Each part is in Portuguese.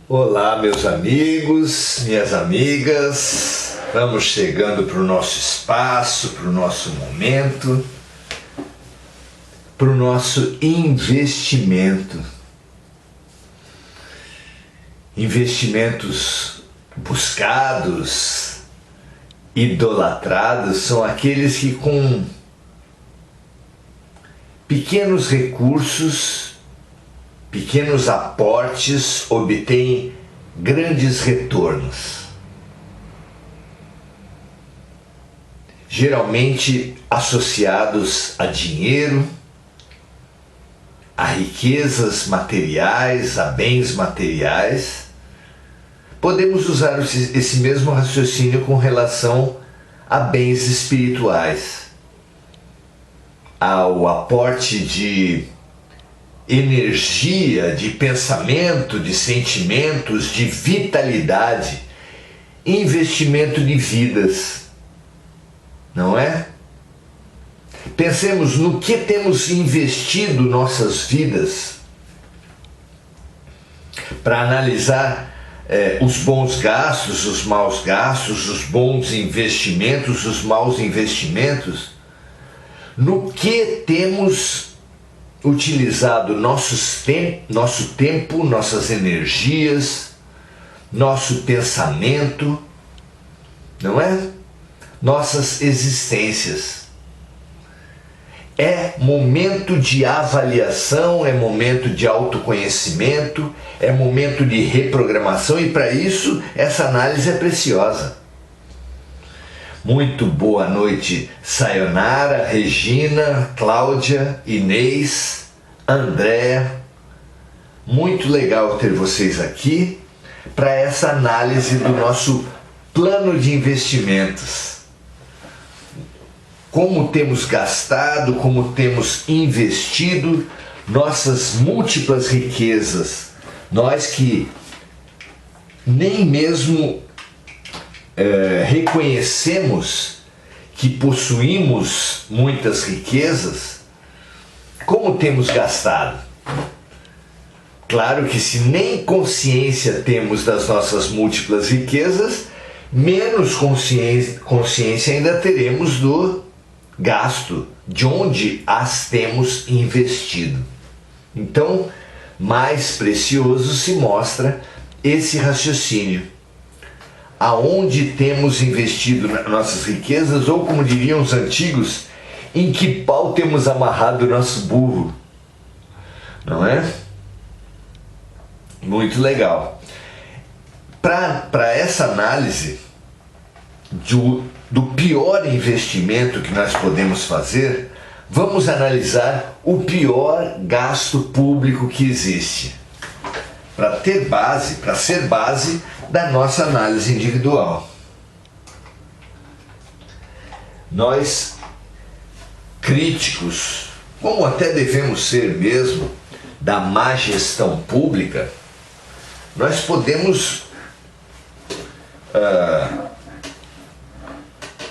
Olá, meus amigos, minhas amigas, vamos chegando para o nosso espaço, para o nosso momento, para o nosso investimento. Investimentos buscados, idolatrados, são aqueles que com pequenos recursos, pequenos aportes, obtêm grandes retornos. Geralmente associados a dinheiro, a riquezas materiais, a bens materiais. Podemos usar esse mesmo raciocínio com relação a bens espirituais, ao aporte de energia, de pensamento, de sentimentos, de vitalidade, investimento de vidas, não é? Pensemos no que temos investido nossas vidas para analisar os bons gastos, os maus gastos, os bons investimentos, os maus investimentos. No que temos utilizado nosso tempo, nossas energias, nosso pensamento, não é? Nossas existências. É momento de avaliação, é momento de autoconhecimento, é momento de reprogramação e para isso essa análise é preciosa. Muito boa noite, Sayonara, Regina, Cláudia, Inês, Andréa. Muito legal ter vocês aqui para essa análise do nosso plano de investimentos. Como temos gastado, como temos investido nossas múltiplas riquezas. Nós que nem mesmo reconhecemos que possuímos muitas riquezas, como temos gastado? Claro que se nem consciência temos das nossas múltiplas riquezas, menos consciência ainda teremos do gasto, de onde as temos investido. Então, mais precioso se mostra esse raciocínio. Aonde temos investido nossas riquezas, ou como diriam os antigos, em que pau temos amarrado o nosso burro, não é? Muito legal. Para essa análise do pior investimento que nós podemos fazer, vamos analisar o pior gasto público que existe, para ser base da nossa análise individual. Nós, críticos, como até devemos ser mesmo, da má gestão pública, nós podemos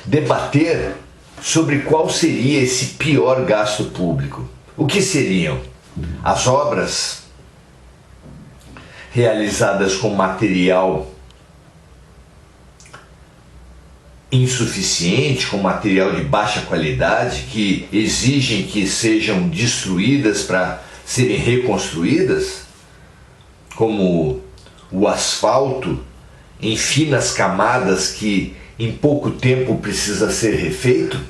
debater sobre qual seria esse pior gasto público. O que seriam? As obras realizadas com material insuficiente, com material de baixa qualidade, que exigem que sejam destruídas para serem reconstruídas, como o asfalto em finas camadas que em pouco tempo precisa ser refeito?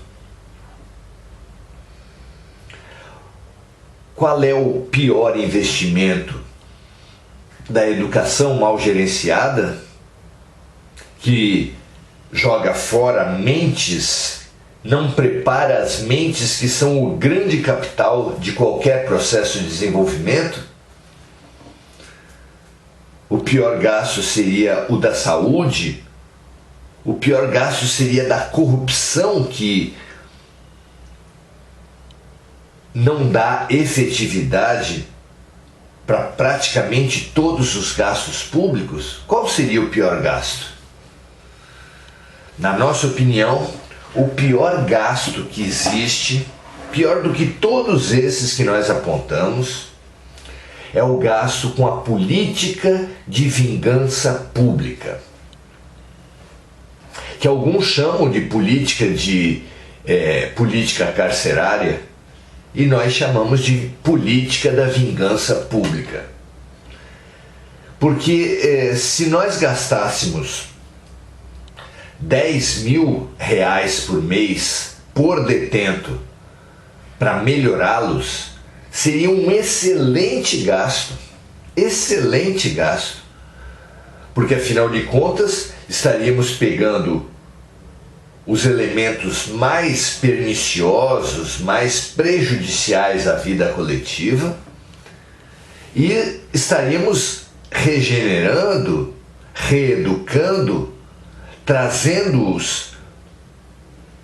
Qual é o pior investimento? Da educação mal gerenciada, que joga fora mentes, não prepara as mentes que são o grande capital de qualquer processo de desenvolvimento? O pior gasto seria o da saúde? O pior gasto seria da corrupção, que não dá efetividade para praticamente todos os gastos públicos? Qual seria o pior gasto? Na nossa opinião, o pior gasto que existe, pior do que todos esses que nós apontamos, é o gasto com a política de vingança pública, que alguns chamam de política carcerária, e nós chamamos de política da vingança pública. Porque se nós gastássemos R$10.000 por mês por detento para melhorá-los, seria um excelente gasto, porque afinal de contas estaríamos pegando os elementos mais perniciosos, mais prejudiciais à vida coletiva e estaríamos regenerando, reeducando, trazendo-os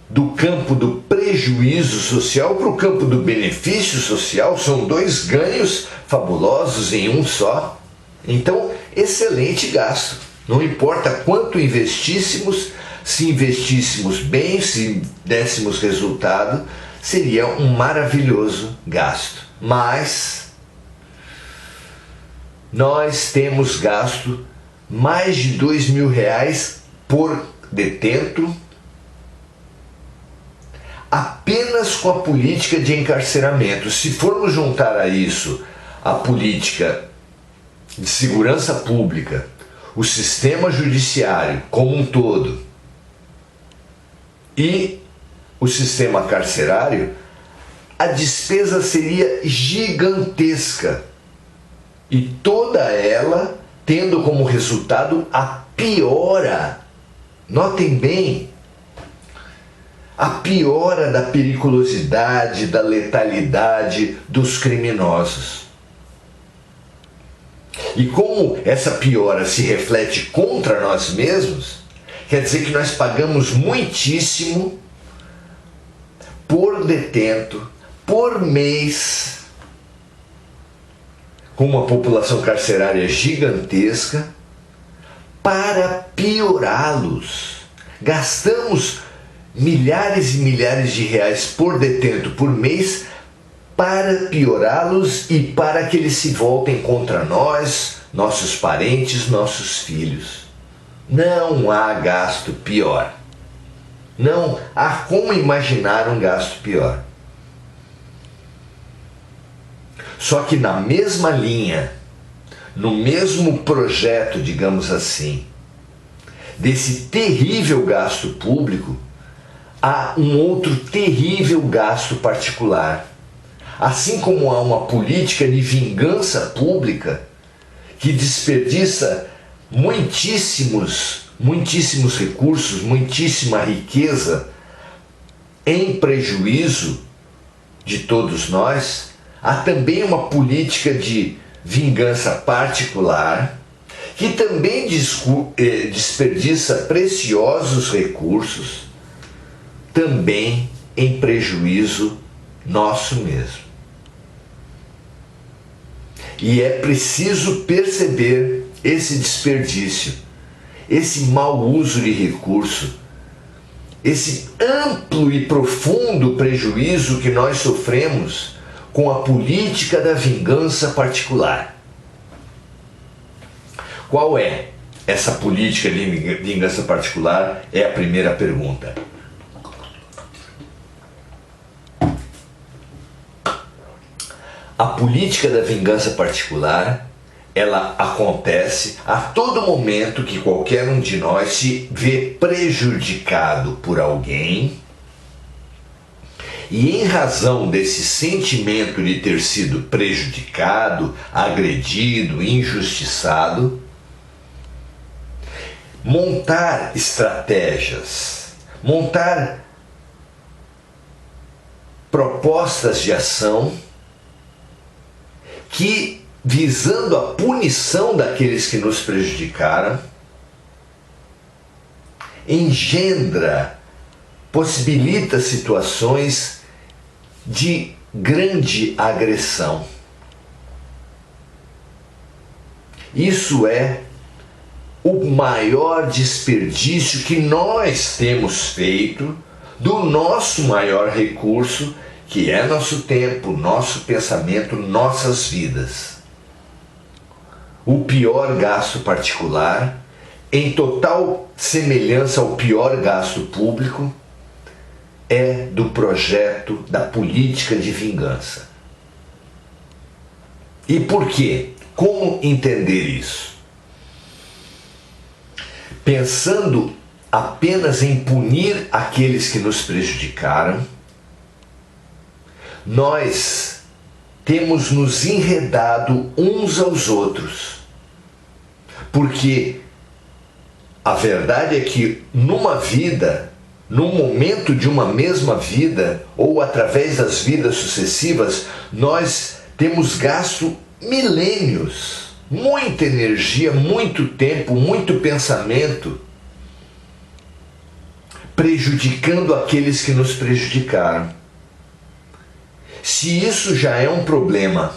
do campo do prejuízo social para o campo do benefício social. São dois ganhos fabulosos em um só. Então, excelente gasto. Não importa quanto investíssemos, se investíssemos bem, se dessemos resultado, seria um maravilhoso gasto. Mas nós temos gasto mais de R$2.000 por detento apenas com a política de encarceramento. Se formos juntar a isso a política de segurança pública, o sistema judiciário como um todo e o sistema carcerário, a despesa seria gigantesca, e toda ela tendo como resultado a piora, notem bem, a piora da periculosidade, da letalidade dos criminosos. E como essa piora se reflete contra nós mesmos, quer dizer que nós pagamos muitíssimo por detento, por mês, com uma população carcerária gigantesca, para piorá-los. Gastamos milhares e milhares de reais por detento por mês para piorá-los e para que eles se voltem contra nós, nossos parentes, nossos filhos. Não há gasto pior. Não há como imaginar um gasto pior. Só que na mesma linha, no mesmo projeto, digamos assim, desse terrível gasto público, há um outro terrível gasto particular. Assim como há uma política de vingança pública que desperdiça muitíssimos recursos, muitíssima riqueza em prejuízo de todos nós, há também uma política de vingança particular que também desperdiça preciosos recursos, também em prejuízo nosso mesmo. E é preciso perceber esse desperdício, esse mau uso de recurso, esse amplo e profundo prejuízo que nós sofremos com a política da vingança particular. Qual é essa política de vingança particular? É a primeira pergunta. A política da vingança particular, ela acontece a todo momento que qualquer um de nós se vê prejudicado por alguém e, em razão desse sentimento de ter sido prejudicado, agredido, injustiçado, montar estratégias, montar propostas de ação que, visando a punição daqueles que nos prejudicaram, possibilita situações de grande agressão. Isso é o maior desperdício que nós temos feito do nosso maior recurso, que é nosso tempo, nosso pensamento, nossas vidas. o pior gasto particular, em total semelhança ao pior gasto público, é do projeto da política de vingança. E por quê? Como entender isso? Pensando apenas em punir aqueles que nos prejudicaram, nós temos nos enredado uns aos outros. Porque a verdade é que numa vida, num momento de uma mesma vida, ou através das vidas sucessivas, nós temos gasto milênios, muita energia, muito tempo, muito pensamento, prejudicando aqueles que nos prejudicaram. Se isso já é um problema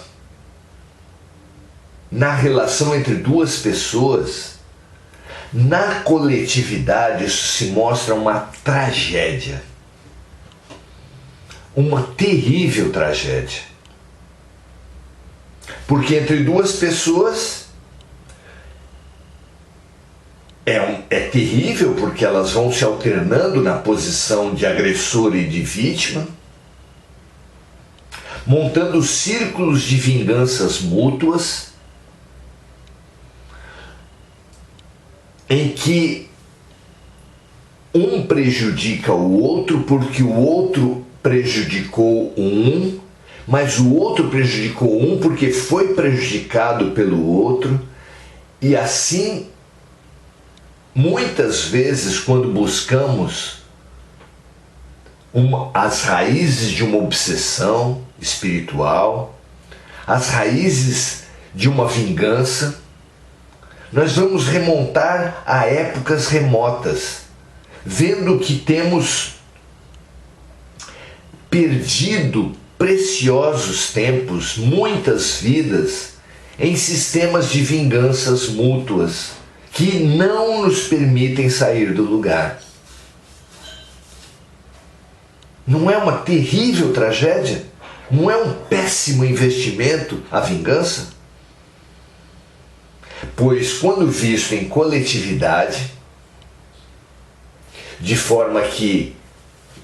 na relação entre duas pessoas, na coletividade isso se mostra uma tragédia. Uma terrível tragédia. Porque entre duas pessoas é terrível, porque elas vão se alternando na posição de agressor e de vítima, montando círculos de vinganças mútuas, em que um prejudica o outro porque o outro prejudicou um, mas o outro prejudicou um porque foi prejudicado pelo outro, e assim, muitas vezes, quando buscamos as raízes de uma obsessão espiritual, as raízes de uma vingança, nós vamos remontar a épocas remotas, vendo que temos perdido preciosos tempos, muitas vidas, em sistemas de vinganças mútuas que não nos permitem sair do lugar. Não é uma terrível tragédia? Não é um péssimo investimento a vingança? Pois quando visto em coletividade, de forma que,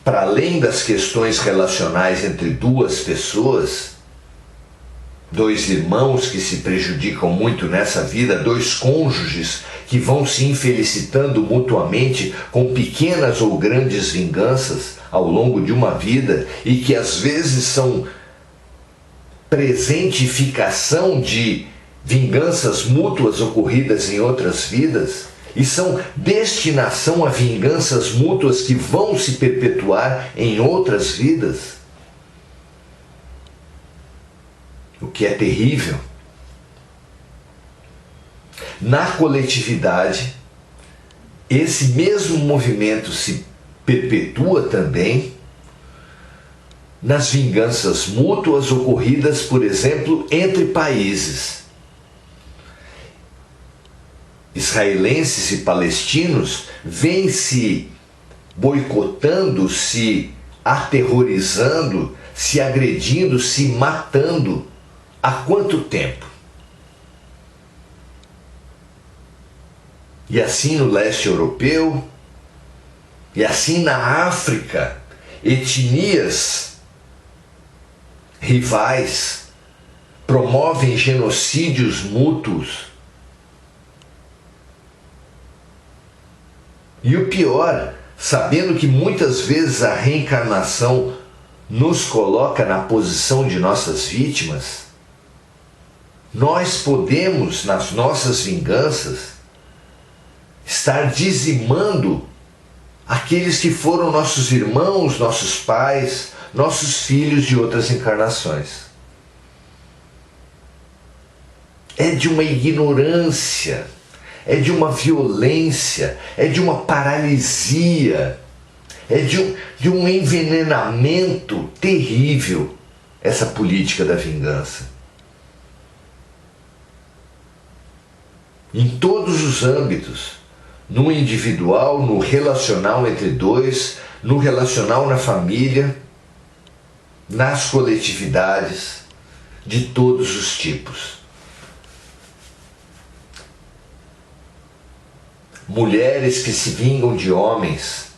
para além das questões relacionais entre duas pessoas, dois irmãos que se prejudicam muito nessa vida, dois cônjuges que vão se infelicitando mutuamente com pequenas ou grandes vinganças ao longo de uma vida, e que às vezes são presentificação de vinganças mútuas ocorridas em outras vidas, e são destinação a vinganças mútuas que vão se perpetuar em outras vidas. O que é terrível. Na coletividade, esse mesmo movimento se perpetua também nas vinganças mútuas ocorridas, por exemplo, entre países. Israelenses e palestinos vêm se boicotando, se aterrorizando, se agredindo, se matando. Há quanto tempo? E assim no leste europeu, e assim na África, etnias rivais promovem genocídios mútuos. E o pior, sabendo que muitas vezes a reencarnação nos coloca na posição de nossas vítimas, nós podemos, nas nossas vinganças, estar dizimando aqueles que foram nossos irmãos, nossos pais, nossos filhos de outras encarnações. É de uma ignorância, é de uma violência, é de uma paralisia, é de um envenenamento terrível essa política da vingança. Em todos os âmbitos, no individual, no relacional entre dois, no relacional na família, nas coletividades, de todos os tipos. mulheres que se vingam de homens,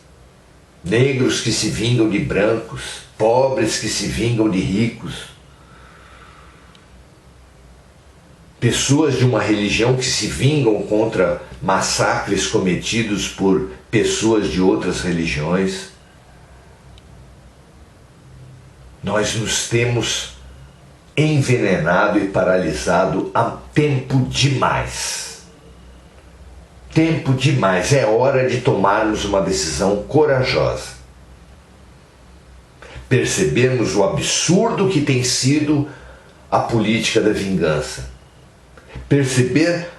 negros que se vingam de brancos, pobres que se vingam de ricos, pessoas de uma religião que se vingam contra massacres cometidos por pessoas de outras religiões. Nós nos temos envenenado e paralisado há tempo demais. Tempo demais. É hora de tomarmos uma decisão corajosa. Percebermos o absurdo que tem sido a política da vingança. Perceber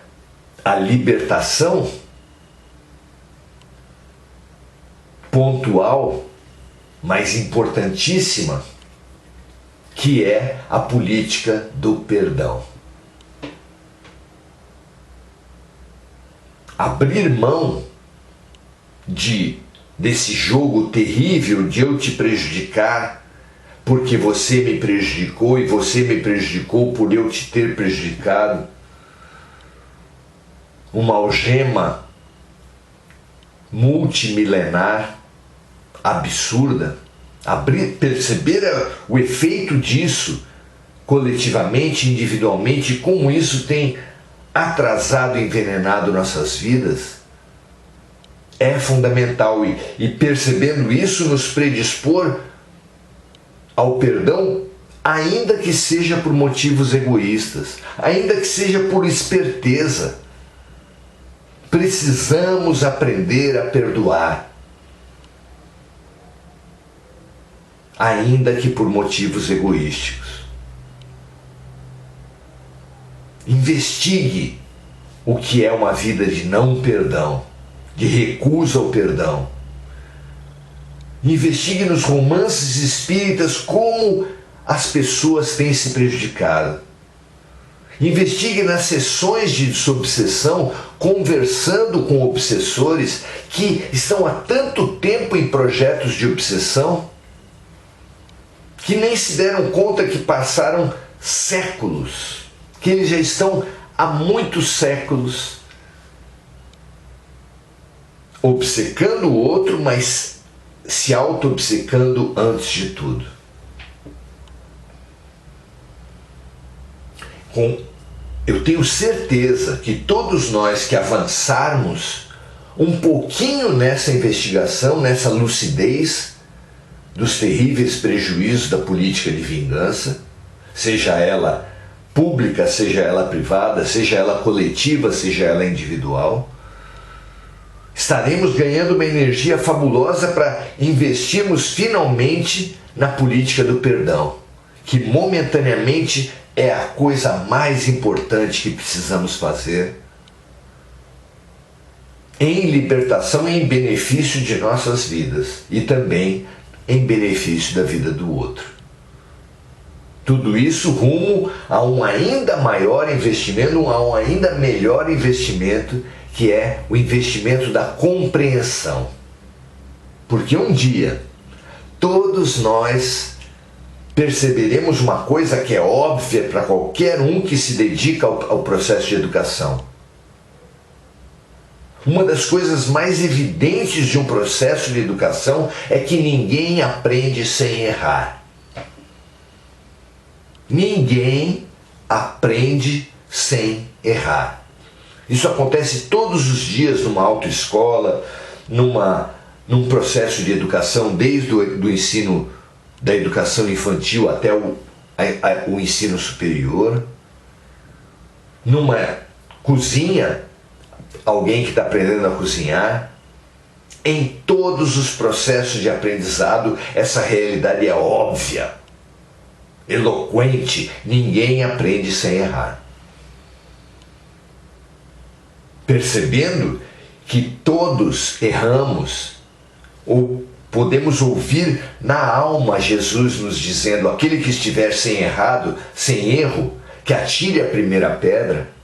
a libertação pontual, mas importantíssima, que é a política do perdão. Abrir mão desse jogo terrível de eu te prejudicar porque você me prejudicou e você me prejudicou por eu te ter prejudicado. Uma algema multimilenar absurda. Perceber o efeito disso coletivamente, individualmente, como isso tem atrasado e envenenado nossas vidas, é fundamental. E percebendo isso, nos predispor ao perdão, ainda que seja por motivos egoístas, ainda que seja por esperteza. Precisamos aprender a perdoar, ainda que por motivos egoísticos. Investigue o que é uma vida de não perdão, de recusa ao perdão. Investigue nos romances espíritas como as pessoas têm se prejudicado. Investigue nas sessões de desobsessão, conversando com obsessores que estão há tanto tempo em projetos de obsessão que nem se deram conta que passaram séculos, que eles já estão há muitos séculos obcecando o outro, mas se auto-obcecando antes de tudo. Eu tenho certeza que todos nós que avançarmos um pouquinho nessa investigação, nessa lucidez dos terríveis prejuízos da política de vingança, seja ela pública, seja ela privada, seja ela coletiva, seja ela individual, estaremos ganhando uma energia fabulosa para investirmos finalmente na política do perdão, que momentaneamente é a coisa mais importante que precisamos fazer em libertação e em benefício de nossas vidas e também em benefício da vida do outro. Tudo isso rumo a um ainda maior investimento, a um ainda melhor investimento, que é o investimento da compreensão. Porque um dia todos nós perceberemos uma coisa que é óbvia para qualquer um que se dedica ao processo de educação. Uma das coisas mais evidentes de um processo de educação é que ninguém aprende sem errar. Ninguém aprende sem errar. Isso acontece todos os dias numa autoescola, num processo de educação, desde o ensino da educação infantil até o ensino superior. Numa cozinha, alguém que está aprendendo a cozinhar. Em todos os processos de aprendizado, essa realidade é óbvia, eloquente. Ninguém aprende sem errar. Percebendo que todos erramos, ou podemos ouvir na alma Jesus nos dizendo: aquele que estiver sem erro, que atire a primeira pedra.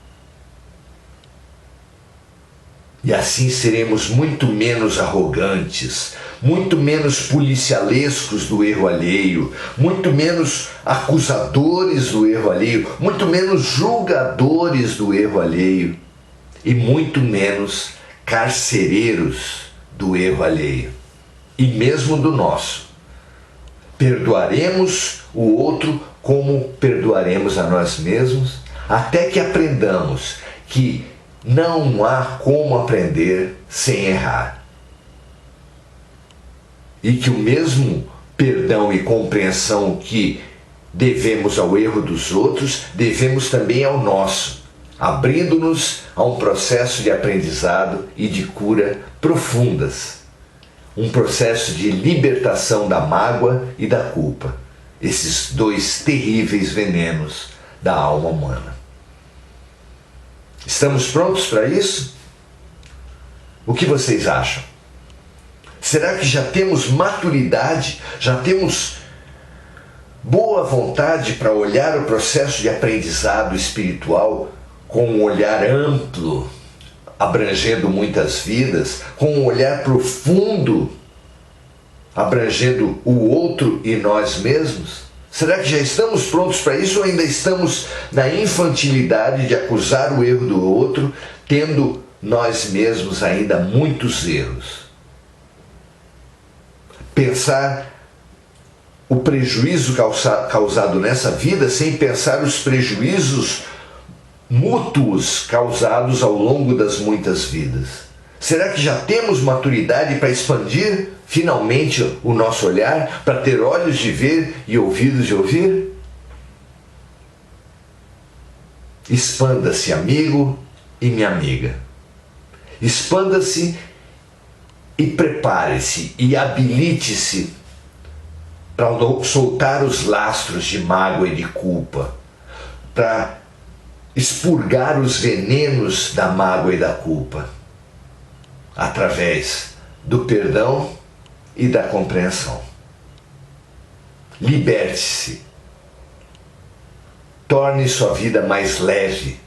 E assim seremos muito menos arrogantes, muito menos policialescos do erro alheio, muito menos acusadores do erro alheio, muito menos julgadores do erro alheio e muito menos carcereiros do erro alheio e mesmo do nosso. Perdoaremos o outro como perdoaremos a nós mesmos, até que aprendamos que não há como aprender sem errar. E que o mesmo perdão e compreensão que devemos ao erro dos outros, devemos também ao nosso, abrindo-nos a um processo de aprendizado e de cura profundas. Um processo de libertação da mágoa e da culpa, esses dois terríveis venenos da alma humana. Estamos prontos para isso? O que vocês acham? Será que já temos maturidade, já temos boa vontade para olhar o processo de aprendizado espiritual com um olhar amplo, abrangendo muitas vidas, com um olhar profundo, abrangendo o outro e nós mesmos? Será que já estamos prontos para isso ou ainda estamos na infantilidade de acusar o erro do outro, tendo nós mesmos ainda muitos erros? Pensar o prejuízo causado nessa vida sem pensar os prejuízos mútuos causados ao longo das muitas vidas. Será que já temos maturidade para expandir finalmente o nosso olhar, para ter olhos de ver e ouvidos de ouvir? Expanda-se, amigo e minha amiga. Expanda-se e prepare-se e habilite-se para soltar os lastros de mágoa e de culpa, para expurgar os venenos da mágoa e da culpa, através do perdão e da compreensão. Liberte-se. Torne sua vida mais leve.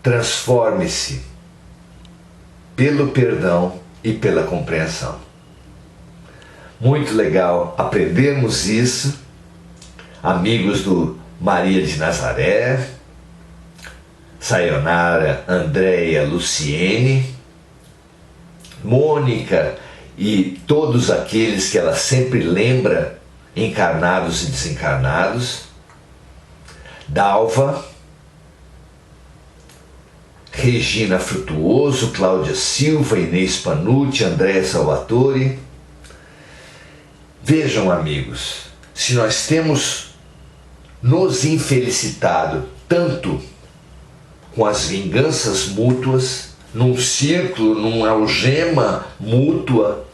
Transforme-se pelo perdão e pela compreensão. Muito legal aprendermos isso, amigos do Maria de Nazaré, Sayonara, Andréia, Luciene, Mônica e todos aqueles que ela sempre lembra, encarnados e desencarnados, Dalva, Regina Frutuoso, Cláudia Silva, Inês Panucci, Andréa Salvatore. Vejam, amigos, se nós temos nos infelicitado tanto com as vinganças mútuas, num círculo, numa algema mútua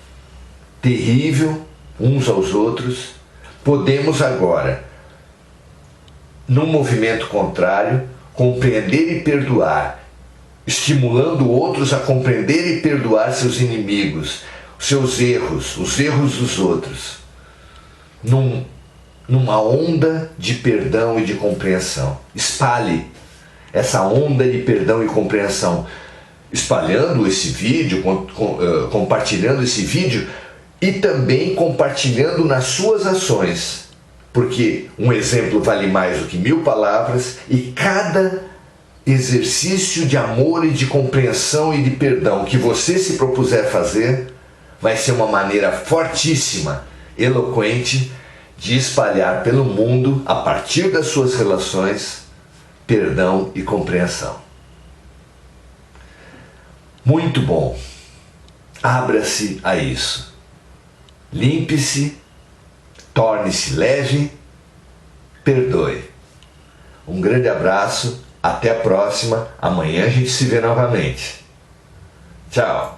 terrível uns aos outros, podemos agora, num movimento contrário, compreender e perdoar, estimulando outros a compreender e perdoar seus inimigos, seus erros, os erros dos outros, numa onda de perdão e de compreensão. Espalhe essa onda de perdão e compreensão, espalhando esse vídeo, compartilhando esse vídeo e também compartilhando nas suas ações, porque um exemplo vale mais do que 1000 palavras e cada exercício de amor e de compreensão e de perdão que você se propuser fazer vai ser uma maneira fortíssima, eloquente, de espalhar pelo mundo, a partir das suas relações, perdão e compreensão. Muito bom. Abra-se a isso. Limpe-se, torne-se leve, perdoe. Um grande abraço, até a próxima. Amanhã a gente se vê novamente. Tchau.